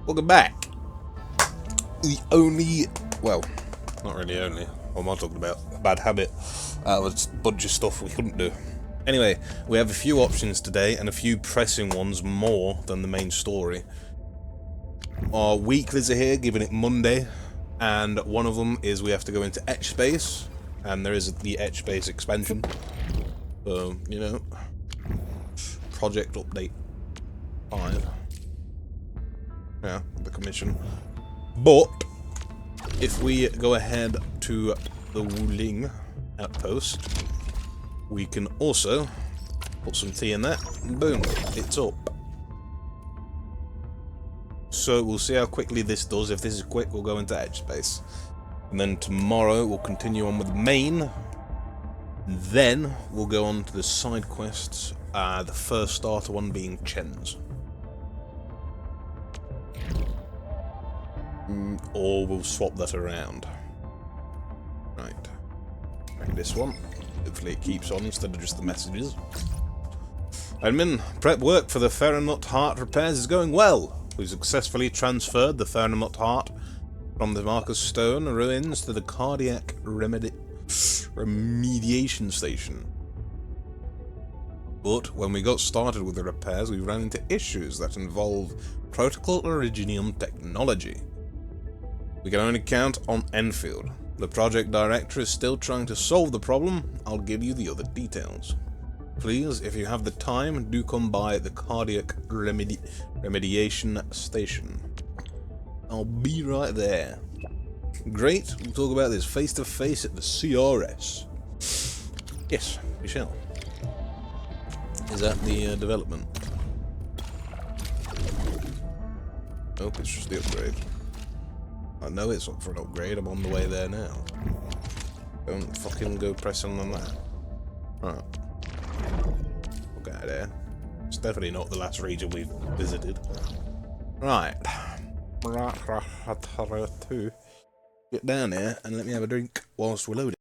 Welcome back. The only, well, not really only, what am I talking about? A bad habit. Was a bunch of stuff we couldn't do. Anyway, we have a few options today, and a few pressing ones more than the main story. Our weeklies are here, giving it Monday, and one of them is we have to go into Etch Space, and there is the Etch Space expansion. So, you know, project update 5. Yeah, the commission. But if we go ahead to the Wuling outpost, we can also put some tea in that, and boom, it's up. So we'll see how quickly this does. If this is quick, we'll go into Edge Space. And then tomorrow we'll continue on with the main. Then we'll go on to the side quests, the first starter one being Chen's. Or we'll swap that around. Right. Like this one. Hopefully it keeps on instead of just the messages. Admin, prep work for the Ferronut Heart repairs is going well. We successfully transferred the Ferronut Heart from the Marcus Stone ruins to the Cardiac Remediation Station. But when we got started with the repairs, we ran into issues that involve Protocol Originium technology. We can only count on Endfield. The project director is still trying to solve the problem. I'll give you the other details. Please, if you have the time, do come by the Cardiac Remediation Station. I'll be right there. Great, we'll talk about this face to face at the CRS. Yes, we shall. Is that the development? Nope, it's just the upgrade. I know it's up for an upgrade, I'm on the way there now. Don't fucking go pressing on that. Right. Look at there. It's definitely not the last region we've visited. Right. Get down here and let me have a drink whilst we're loading.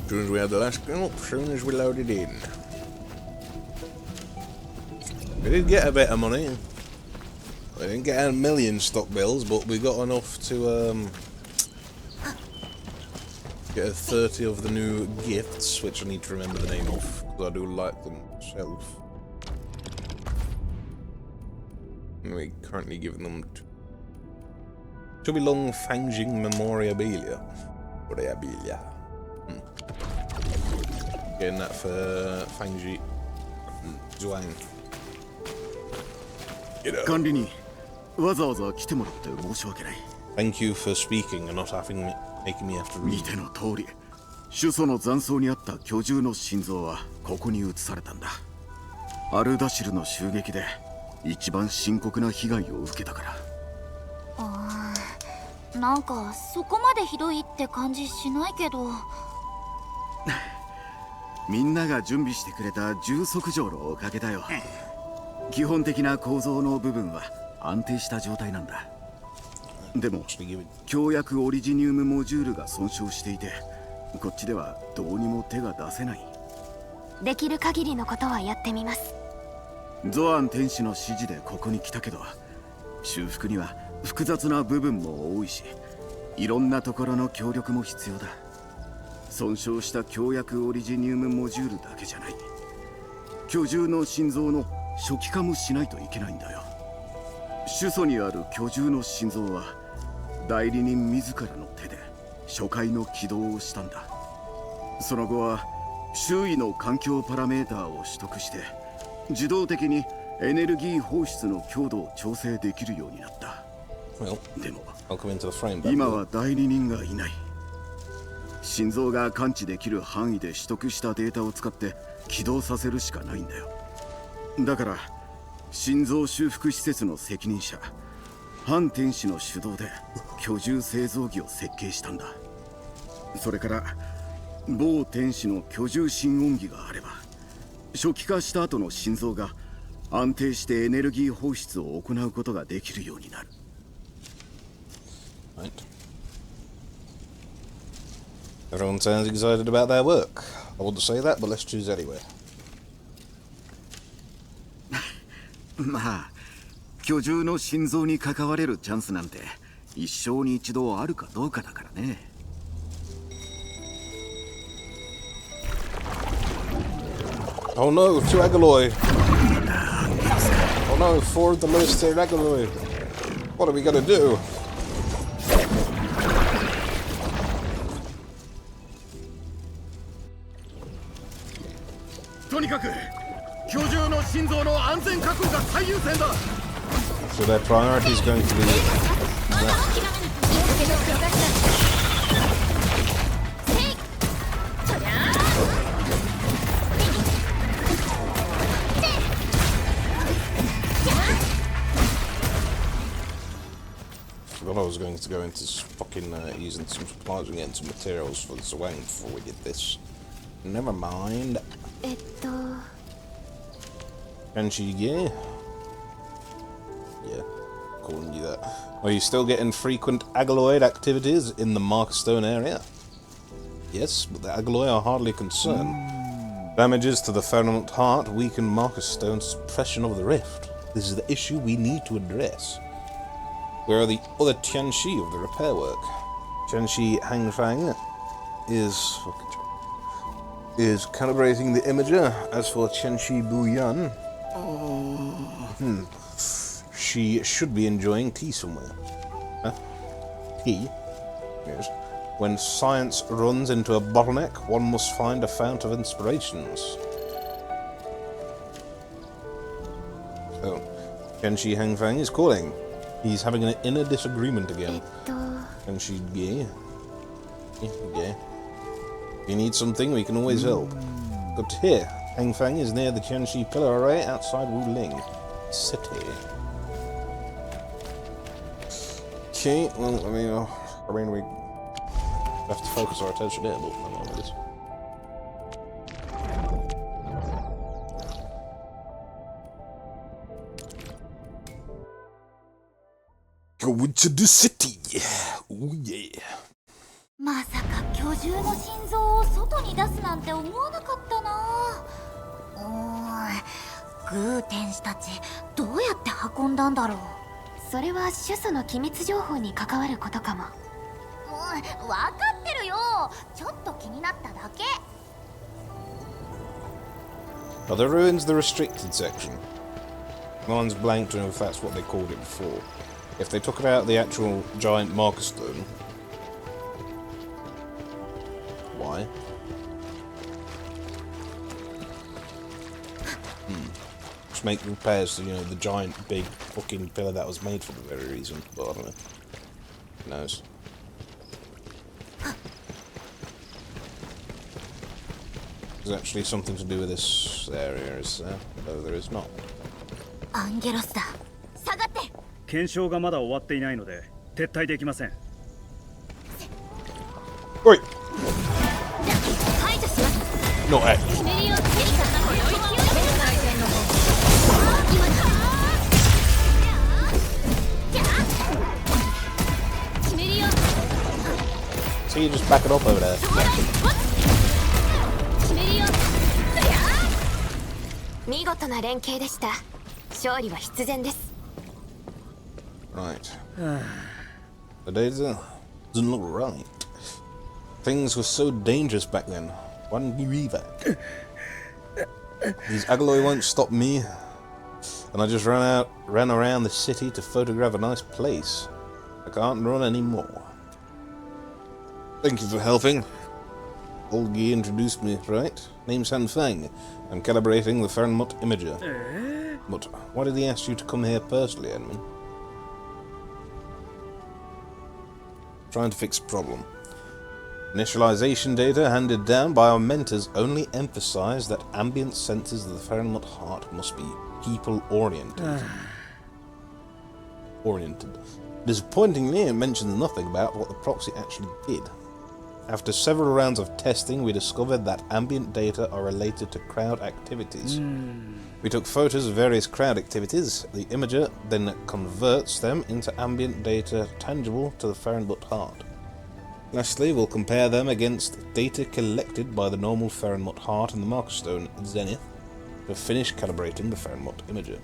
As soon as we had the last gun up, as soon as we loaded in. We did get a bit of money. We didn't get a million stock bills, but we got enough to get 30 of the new gifts, which I need to remember the name of, because I do like them myself. And we're currently giving them to belong Fangjing Memorabilia. Getting that for Fangji Zhuang. Thank you for speaking and not making me have to read. 主訴の残像にあった巨獣の心臓はここに移されたんだ。アルダシルの襲撃で一番深刻な被害を受けたから。なんかそこまでひどいって感じしないけど。みんなが準備してくれた重足状のおかげだよ。基本的な構造の部分は安定した状態なんだ。でも強薬オリジニウムモジュールが損傷していて、こっちではどうにも手が出せない。できる限りのことはやってみます。ゾアン天使の指示でここに来たけど、修復には複雑な部分も多いし、いろんなところの協力も必要だ。損傷した強薬オリジニウムモジュールだけじゃない。巨獣の心臓の初期化もしないといけないんだよ。主訴にある巨獣の心臓は代理人自らの手で初回の起動をしたんだ。その後は周囲の環境パラメーターを取得して自動的にエネルギー放出の強度を調整できるようになった。でも今は代理人がいない。心臓が感知できる範囲で取得したデータを使って起動させるしかないんだよ。だから心臓修復施設の責任者反天使の主導で居住製造機を設計したんだ。それから某天使の居住心音機があれば初期化した後の心臓が安定してエネルギー放出を行うことができるようになる。Right. Everyone sounds excited about their work. I wouldn't say that, but let's choose anyway. まあ居住の心臓に関われるチャンスなんて一生に一度あるかどうかだからね。Oh no, to Agaloy! Oh no, forward the list to Agaloy! What are we gonna do? とにかく居住の心臓の安全確保が最優先だ。 So their priority is going to be left. Forgot I was going to go into fucking using some supplies and getting some materials for the Zwang before we did this. Never mind. Kenshige? Yeah, calling you that. Are you still getting frequent Agaloid activities in the Markstone area? Yes, but the Agaloid are hardly concerned. Damages to the Firmament Heart weaken Markstone's suppression of the rift. This is the issue we need to address. Where are the other Tianxi of the repair work? Tianxi Hangfang is calibrating the imager. As for Tianxi Buyan, she should be enjoying tea somewhere. Huh? Tea? Yes. When science runs into a bottleneck, one must find a fount of inspirations. Oh, Tianxi Hangfang is calling. He's having an inner disagreement again. And she's gay. Gay. If you need something, we can always help. Good to hear. Hangfang is near the Tianxi Pillar Array outside Wuling City. Okay, well, I mean, we have to focus our attention there, but I don't know what it is. Going to the city. Oh yeah. まさか居住の心臓を外に出すなんて思わなかったな。グー天使たちどうやって運んだんだろう。それは主訴の機密情報に関わることかも。分かってるよ。ちょっと気になっただけ。Are the ruins the restricted section? Mine's blank to know if that's what they called it before. If they took it out the actual giant marker stone, why? Just make repairs to, the giant big fucking pillar that was made for the very reason, but I don't know. Who knows? There's actually something to do with this area, is there? Though there is not. アンゲロスだ。下がって。検証がまだ終わっていないので撤退できません。おい。排除します。Not it. So you just back it up over there. 見事な連携でした。勝利は必然です。Right. The data doesn't look right. Things were so dangerous back then. Why didn't you evac? These Agaloy won't stop me. And I just ran around the city to photograph a nice place. I can't run anymore. Thank you for helping. Olgi introduced me, right? Name's Han Fang. I'm calibrating the Fernmut imager. But why did he ask you to come here personally, Edmund? Trying to fix a problem. Initialization data handed down by our mentors only emphasize that ambient senses of the Fernmut heart must be people-oriented. Disappointingly, it mentions nothing about what the proxy actually did. After several rounds of testing, we discovered that ambient data are related to crowd activities. We took photos of various crowd activities. The imager then converts them into ambient data tangible to the Fahrenheit heart. Lastly, we'll compare them against data collected by the normal Fahrenheit heart and the marker stone Zenith to finish calibrating the Fahrenheit imager.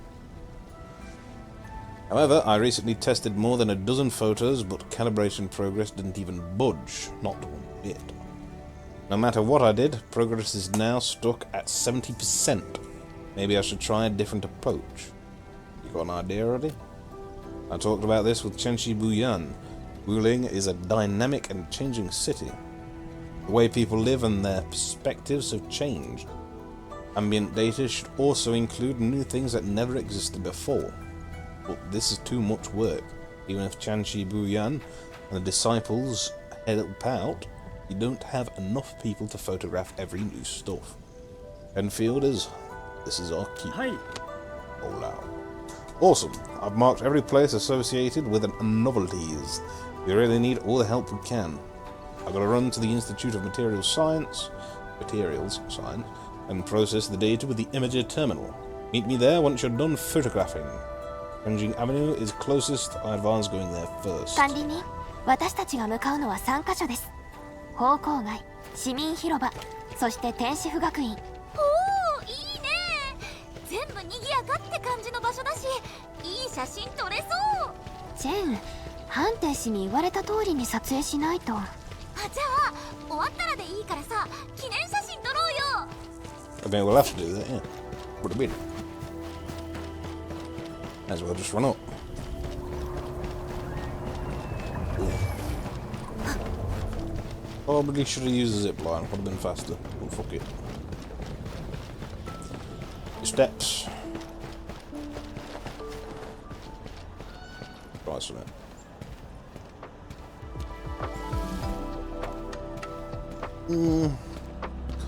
However, I recently tested more than a dozen photos, but calibration progress didn't even budge, not one bit. No matter what I did, progress is now stuck at 70%. Maybe I should try a different approach. You got an idea already? I talked about this with Chenshi Buyan. Wuling is a dynamic and changing city. The way people live and their perspectives have changed. Ambient data should also include new things that never existed before. But this is too much work. Even if Chenshi Buyan and the disciples help out, you don't have enough people to photograph every new stuff. Enfielders, this is our key. Hi. Oh, wow. Awesome. I've marked every place associated with novelties. We really need all the help we can. I've got to run to the Institute of Materials Science, and process the data with the imager terminal. Meet me there once you're done photographing. Changing Avenue is closest. I advise going there first. 管理人、私たちが向かうのは3カ所です。方向街、市民広場、そして天使府学院。おー、いいね。全部賑やかって感じの場所だし、いい写真撮れそう。ジェン、ハンテン氏に言われた通りに撮影しないと。あ、じゃあ終わったらでいいからさ、記念写真撮ろうよ。I mean, we'll have to do that, yeah. Would have been. As well just run up. Probably should have used a zip line, would have been faster. But fuck it. Steps. Try something.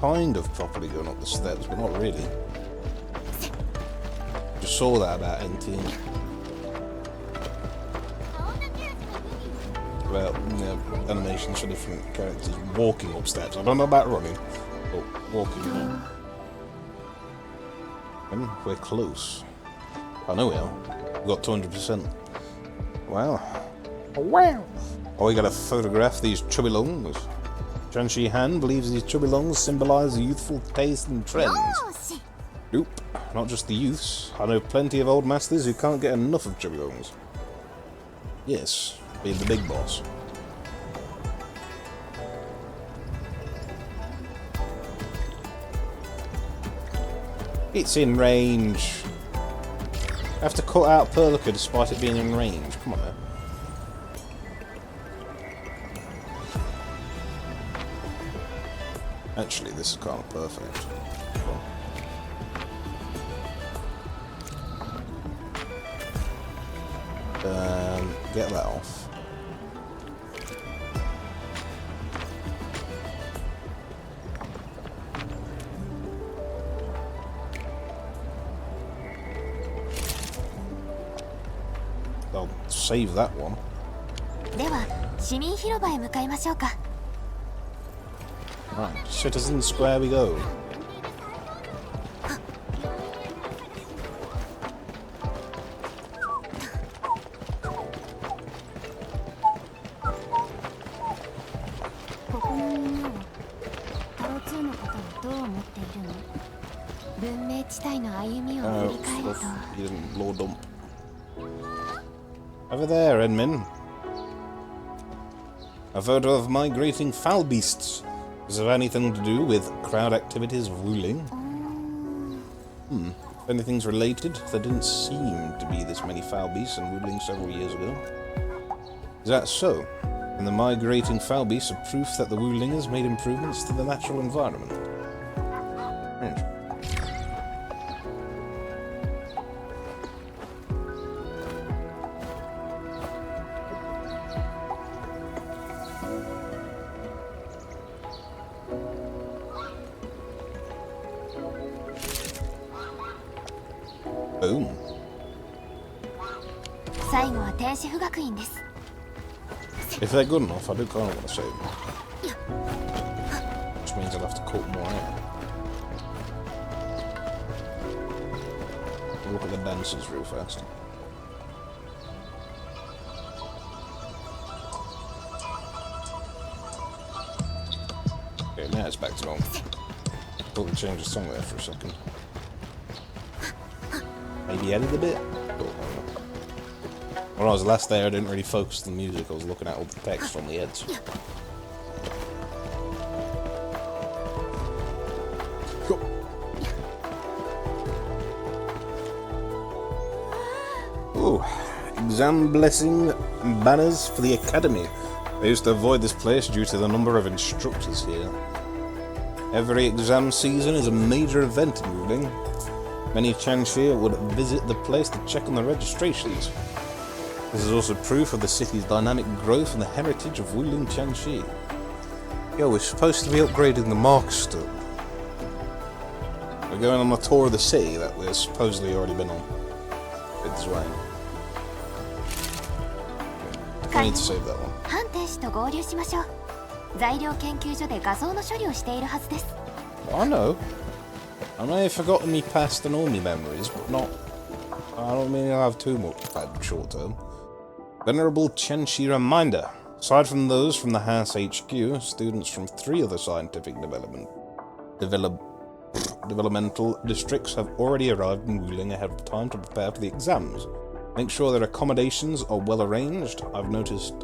Kind of properly going up the steps, but not really. Just saw that about NT. About animations for different characters walking up steps. I don't know about running, but walking. We're close. I know we are. We've got 200%. Wow. Oh, wow. Oh, we gotta photograph these chubby lungs. Chenshi Han believes these chubby lungs symbolize youthful taste and trends. Nope, not just the youths. I know plenty of old masters who can't get enough of chubby lungs. Yes, being the big boss. It's in range. I have to cut out Perlica despite it being in range. Come on now. Actually, this is kind of perfect. Get that off. I'll save that one. では、市民広場へ向かいましょうか。Right, Citizen Square we go. You didn't blow dump. Over there, Edmin. A photo of migrating foul beasts. Does it have anything to do with crowd activities of Wuling? If anything's related, there didn't seem to be this many foul beasts in Wuling several years ago. Is that so? And the migrating foul beasts are proof that the Wulingers made improvements to the natural environment. Strange. Boom. 最後は天使府学院です。If they're good enough, I do kind of want to save them. Which means I'll have to cook more out. Look at the dancers real fast. Okay, now it's back to normal. Thought we changed the song there for a second. Maybe edit a bit? When I was last there, I didn't really focus on the music. I was looking at all the text on the heads. Ooh, exam blessing banners for the academy. I used to avoid this place due to the number of instructors here. Every exam season is a major event in Wuling. Many Chanxi would visit the place to check on the registrations. This is also proof of the city's dynamic growth and the heritage of Wuling Chanxi. Yo, we're supposed to be upgrading the Mark Stone. We're going on a tour of the city that we've supposedly already been on. It's Wayne. I need to save that one. 反天使と合流しましょう。材料研究所で画像の処理をしているはずです。I know. I may have forgotten me past and all me memories, but not... I don't mean I'll have too much bad short term. Venerable Chenshi reminder. Aside from those from the House HQ, students from 3 other scientific developmental districts have already arrived in Wuling ahead of time to prepare for the exams. Make sure their accommodations are well arranged. I've noticed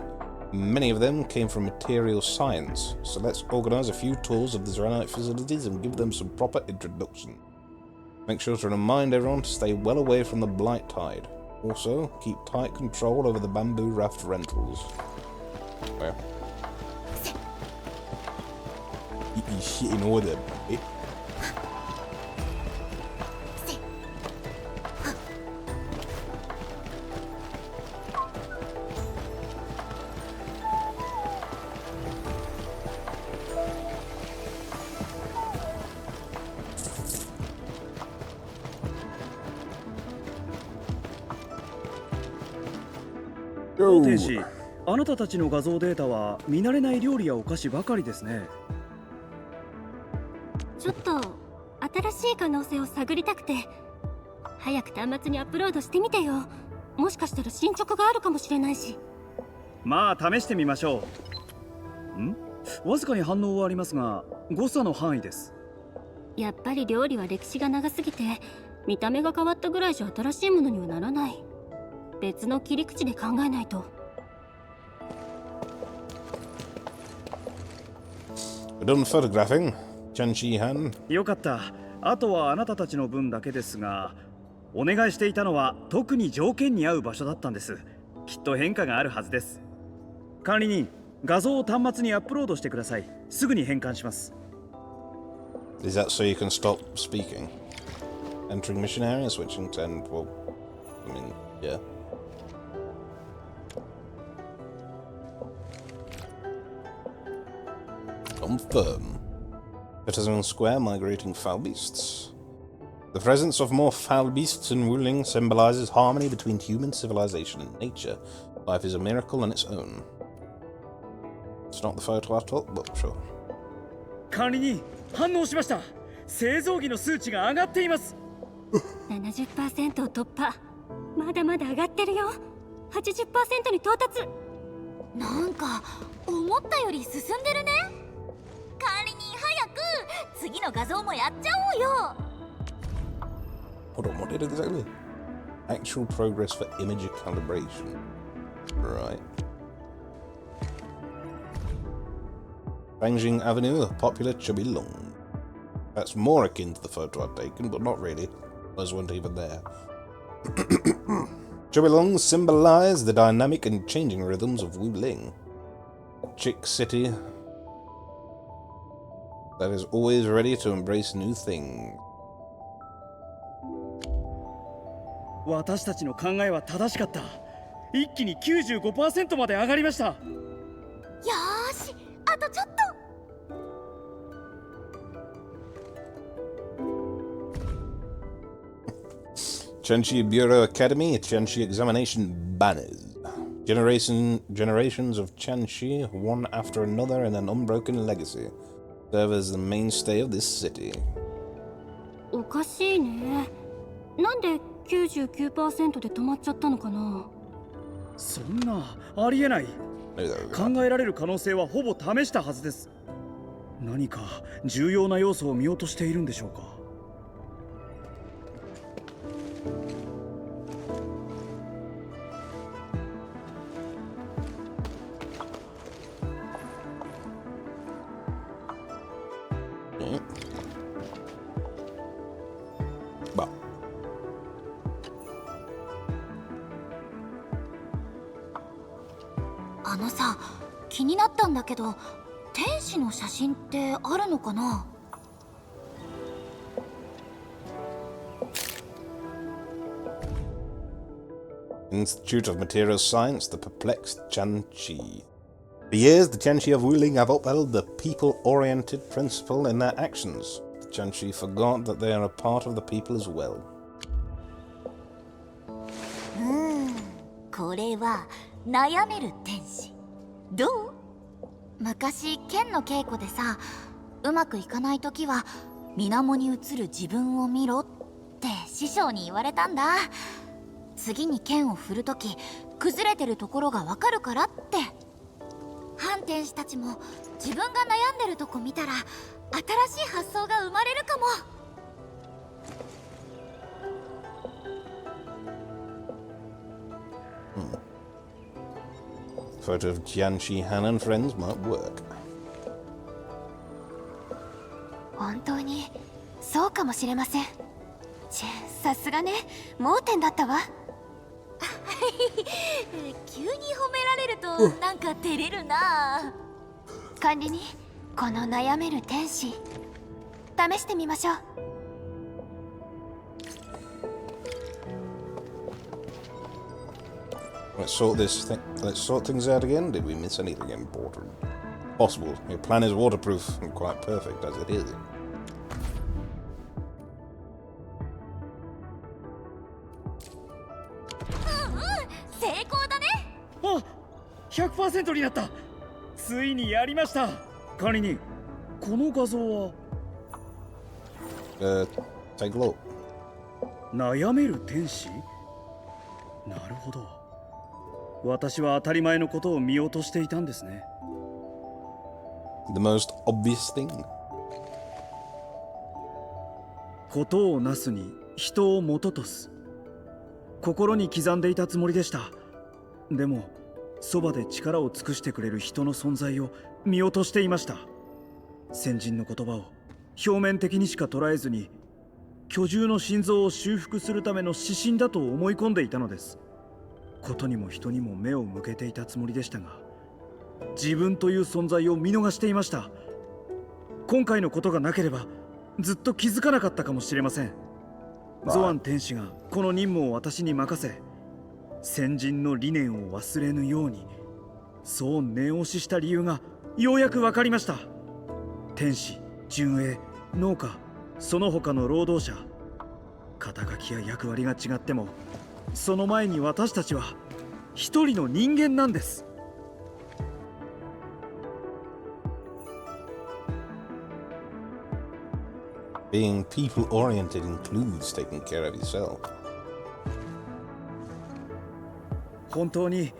many of them came from material science, so let's organize a few tours of the Arknight facilities and give them some proper introduction. Make sure to remind everyone to stay well away from the Blight Tide. Also, keep tight control over the bamboo raft rentals. Where? Get your shit in order, baby. Yo. 天使、あなたたちの画像データは見慣れない料理やお菓子ばかりですね。ちょっと新しい可能性を探りたくて、早く端末にアップロードしてみてよ。もしかしたら進捗があるかもしれないし。まあ試してみましょう。わずかに反応はありますが、誤差の範囲です。やっぱり料理は歴史が長すぎて、見た目が変わったぐらいじゃ新しいものにはならない。別の切り口で考えないと。We're done photographing. Chenshi-han. よかった。あとはあなたたちの分だけですが、お願いしていたのは特に条件に合う場所だったんです。きっと変化があるはずです。管理人、画像を端末にアップロードしてください。すぐに変換します。Is that so you can stop speaking? Entering mission area, switching to end. Well, I mean, yeah. Confirm. Citizen Square, migrating foul beasts. The presence of more foul beasts in Wuling symbolizes harmony between human civilization and nature. Life is a miracle on its own. It's not the photo I took, but sure. 管理人、反応しました。製造機の数値が上がっています。70% を突破。まだまだ上がってるよ。80% に到達。なんか思ったより進んでるね。管理人早く次の画像もやっちゃおうよ。Hold on, what did it exactly? Actual progress for image calibration. Right. Bangjing Avenue, a popular chubby lung. That's more akin to the photo I'd taken, but not really. Those weren't even there. Chubby lungs symbolize the dynamic and changing rhythms of Wuling. Chick City that is always ready to embrace new things. 私たちの考えは正しかった。一気に 95% まで上がりました。よーし、あとちょっと。Chenshi Bureau Academy, Chenshi Examination Banners. Generations of Chanshi, one after another in an unbroken legacy, serve as the mainstay of this city. おかしいね。なんで 99% で止まっちゃったのかな。そんなありえない。考えられる可能性はほぼ試したはずです。何か重要な要素を見落としているんでしょうか。あのさ、気になったんだけど、天使の写真ってあるのかな。Institute of Material Science, the perplexed Chanchi. For years, the Chanchi of Wuling have upheld the people-oriented principle in their actions. The Chanchi forgot that they are a part of the people as well. これは悩める天使。どう？昔剣の稽古でさ、うまくいかないときは水面に映る自分を見ろって師匠に言われたんだ。次に剣を振るとき崩れてるところがわかるからって。反天使たちも自分が悩んでるとこ見たら新しい発想が生まれるかも。Photo of Jianshi Han and friends might work. 本当にそうかもしれません。さすがね、盲点だったわ。急に褒められるとなんか照れるな。管理人、この悩める天使試してみましょう。Let's sort things out again. Did we miss anything important? Possible. Your plan is waterproof and quite perfect as it is. 成功だね。あ、100% になった。ついにやりました。管理人、この画像はtake a look. 悩める天使？なるほど。私は当たり前のことを見落としていたんですね。The most obvious thing. ことをなすに人をもととす。心に刻んでいたつもりでした。でもそばで力を尽くしてくれる人の存在を見落としていました。先人の言葉を表面的にしか捉えずに、巨獣の心臓を修復するための指針だと思い込んでいたのです。ことにも人にも目を向けていたつもりでしたが、自分という存在を見逃していました。今回のことがなければずっと気づかなかったかもしれません。ゾアン天使がこの任務を私に任せ、先人の理念を忘れぬように、そう念押しした理由がようやく分かりました。天使、巡衛、農家、その他の労働者、肩書きや役割が違っても、その前に私たちは一人の人間なんです。Being people-oriented includes taking care of yourself. 本当に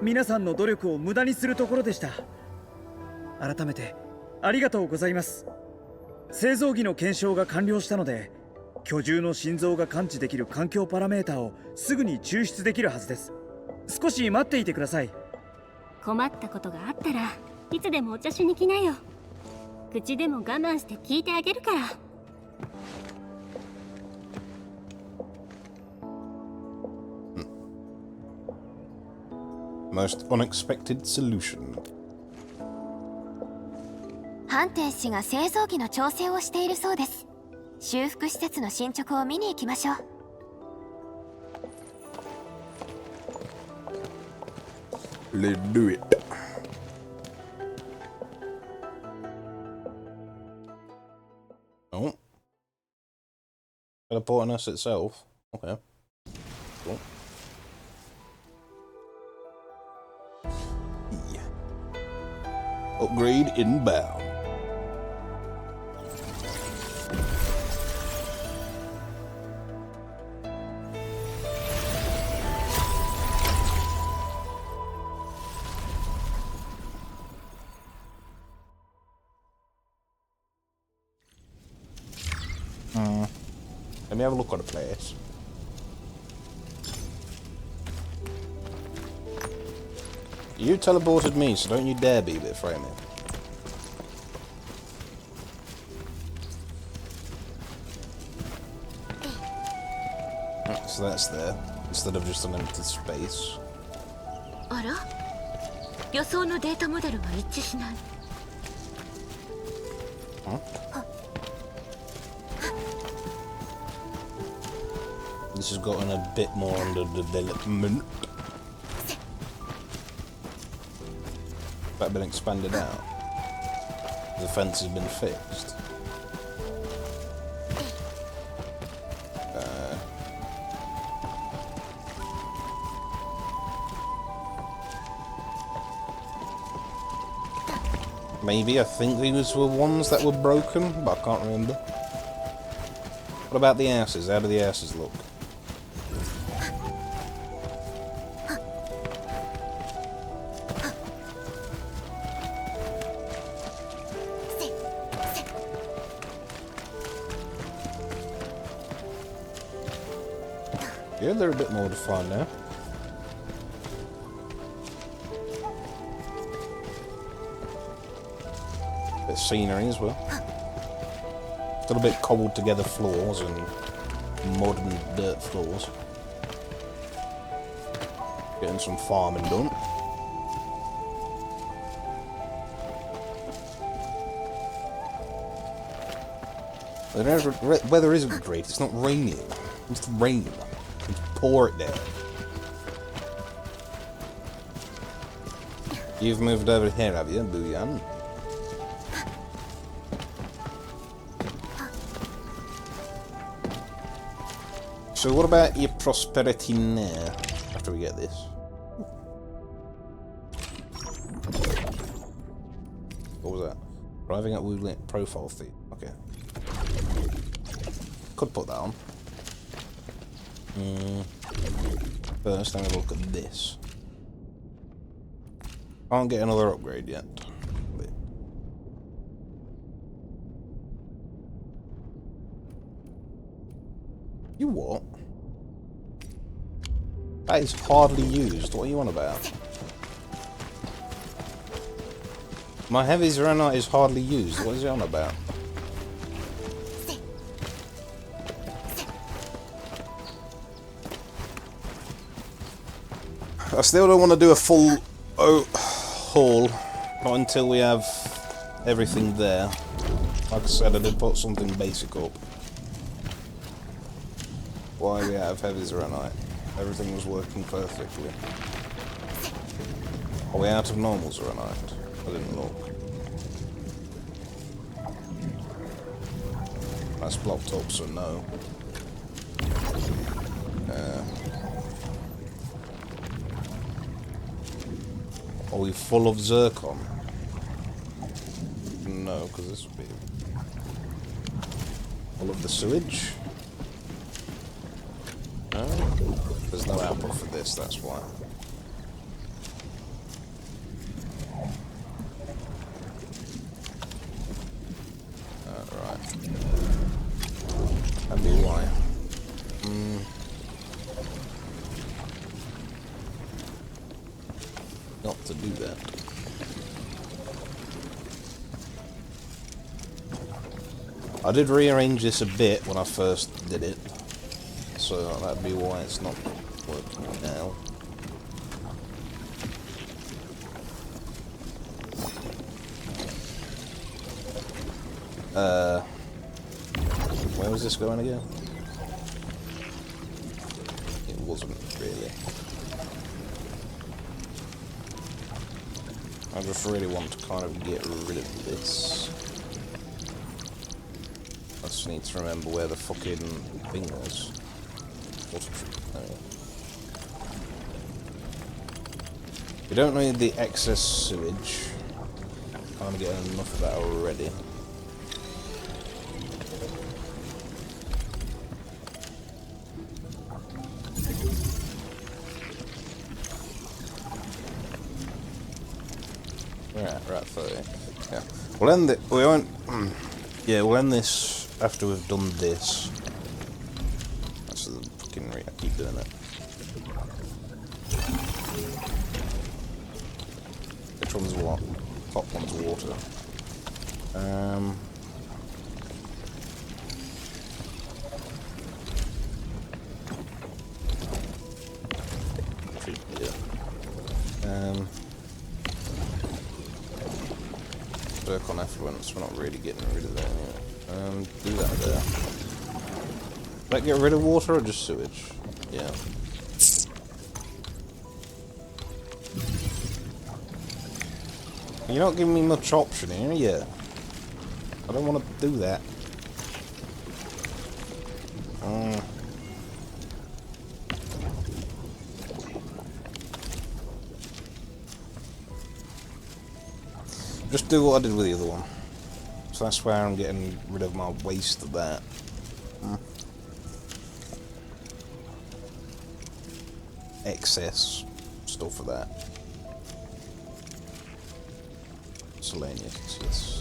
皆さんの努力を無駄にするところでした。改めてありがとうございます。製造機の検証が完了したので、巨獣の心臓が感知できる環境パラメーターをすぐに抽出できるはずです。少し待っていてください。困ったことがあったらいつでもお茶しに来なよ。口でも我慢して聞いてあげるから。Most unexpected solution. 反天使が製造機の調整をしているそうです。修復施設の進捗を見に行きましょう。Let's do it. Oh. Teleporting us itself. Okay. Cool. Upgrade inbound. Let me have a look at the place. You teleported me, so don't you dare be a bit framing. So that's there, instead of just an empty space. あら、予想のデータモデルが一致しない。 This has gotten a bit more under development. That been expanded out. The fence has been fixed. Maybe, I think these were ones that were broken, but I can't remember. What about the houses? How do the houses look? Yeah, they're a bit more defined now. Bit of scenery as well. Still a bit cobbled together floors and mud and dirt floors. Getting some farming done. The weather isn't great, it's not raining. It's rain. Let's pour it down. You've moved over here, have you, Booyan? So what about your prosperity now, after we get this? What was that? Arriving at Woodland profile feed. Okay. Could put that on. First, I'm gonna look at this. Can't get another upgrade yet. You what? That is hardly used. What are you on about? My heavy Zeranite is hardly used. What is he on about? I still don't want to do a full haul. Not until we have everything there. Like I said, I did put something basic up. Why we have heavy Zeranite? Everything was working perfectly. Are we out of normal Zeranite? I didn't look. That's blocked up, so no. Are we full of zircon? No, because this would be full of the sewage. No, there's no output for this, that's why. Right. That'd be why. Not to do that. I did rearrange this a bit when I first did it, so that'd be why it's not working now. Where was this going again? It wasn't really. I just really want to kind of get rid of this. I just need to remember where the fucking thing was. You don't need the excess sewage. kind of getting enough of that already. Right, 30. Yeah. We'll end it. We won't. Yeah, we'll end this after we've done this. That's the fucking I keep doing it. Which one's what? Top one's water. Yeah. Work on effluents, we're not really getting rid of that anyway. Do that there. Like get rid of water or just sewage? Yeah. You're not giving me much option here, yeah. I don't want to do that. Just do what I did with the other one. So that's where I'm getting rid of my waste of that. Excess stuff of that. Miscellaneous, yes.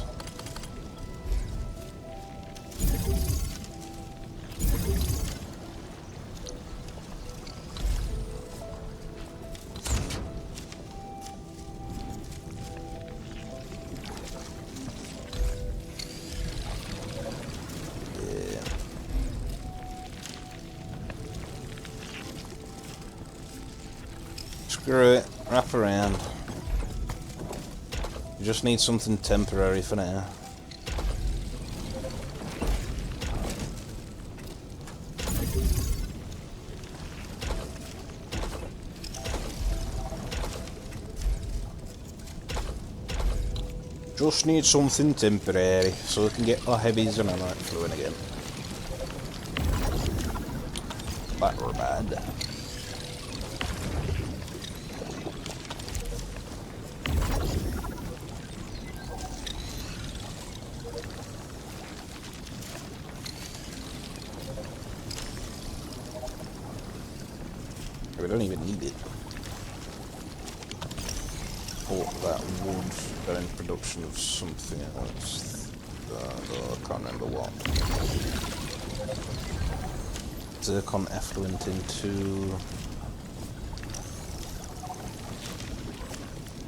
Screw it, wrap around. You just need something temporary for now. Just need something temporary so we can get our heavies and Arknight flowing again. That were bad. We don't even need it. Or that wood going in production of something else. I can't remember what. Zircon effluent into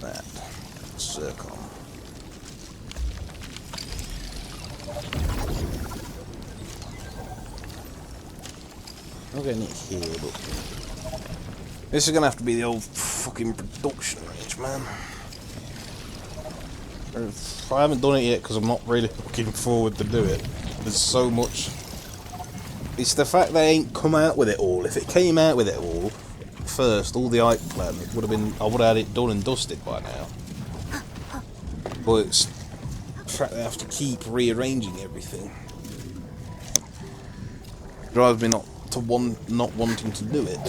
that. Zircon. I'm getting it here, but this is gonna have to be the old fucking production range, man. I haven't done it yet because I'm not really looking forward to do it. There's so much. It's the fact they ain't come out with it all. If it came out with it all first, all the Ike plan, it would have been. I would have had it done and dusted by now. But it's the fact they have to keep rearranging everything. Drives me not wanting to do it.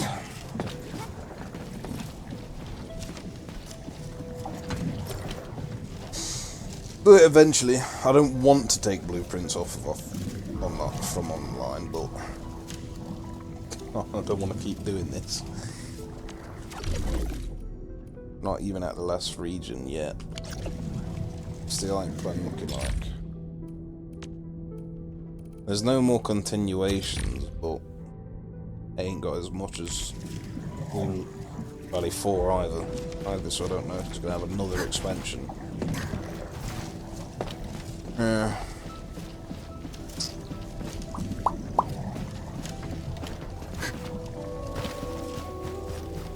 But eventually, I don't want to take blueprints from online, but I don't want to keep doing this. Not even at the last region yet. Still ain't plan looking like. There's no more continuations, but I ain't got as much as Valley 4 either, so I don't know if it's going to have another expansion. Yeah.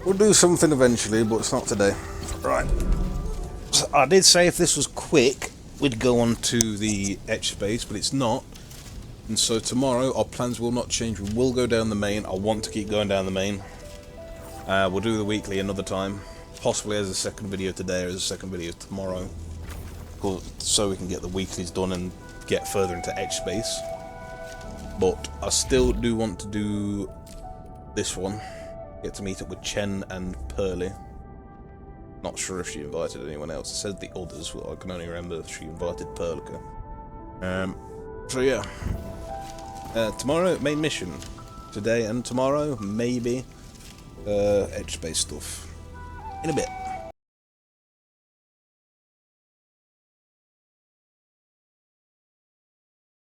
We'll do something eventually, but it's not today. Right. So I did say if this was quick, we'd go on to the etch space, but it's not. And so tomorrow, our plans will not change. We will go down the main. I want to keep going down the main. We'll do the weekly another time. Possibly as a second video today or as a second video tomorrow. So we can get the weeklies done and get further into etch space. But I still do want to do this one. Get to meet up with Chen and Pearly. Not sure if she invited anyone else. It said the others, well, I can only remember she invited Perlica. So yeah. Tomorrow, main mission. Today and tomorrow, maybe, edge space stuff. In a bit.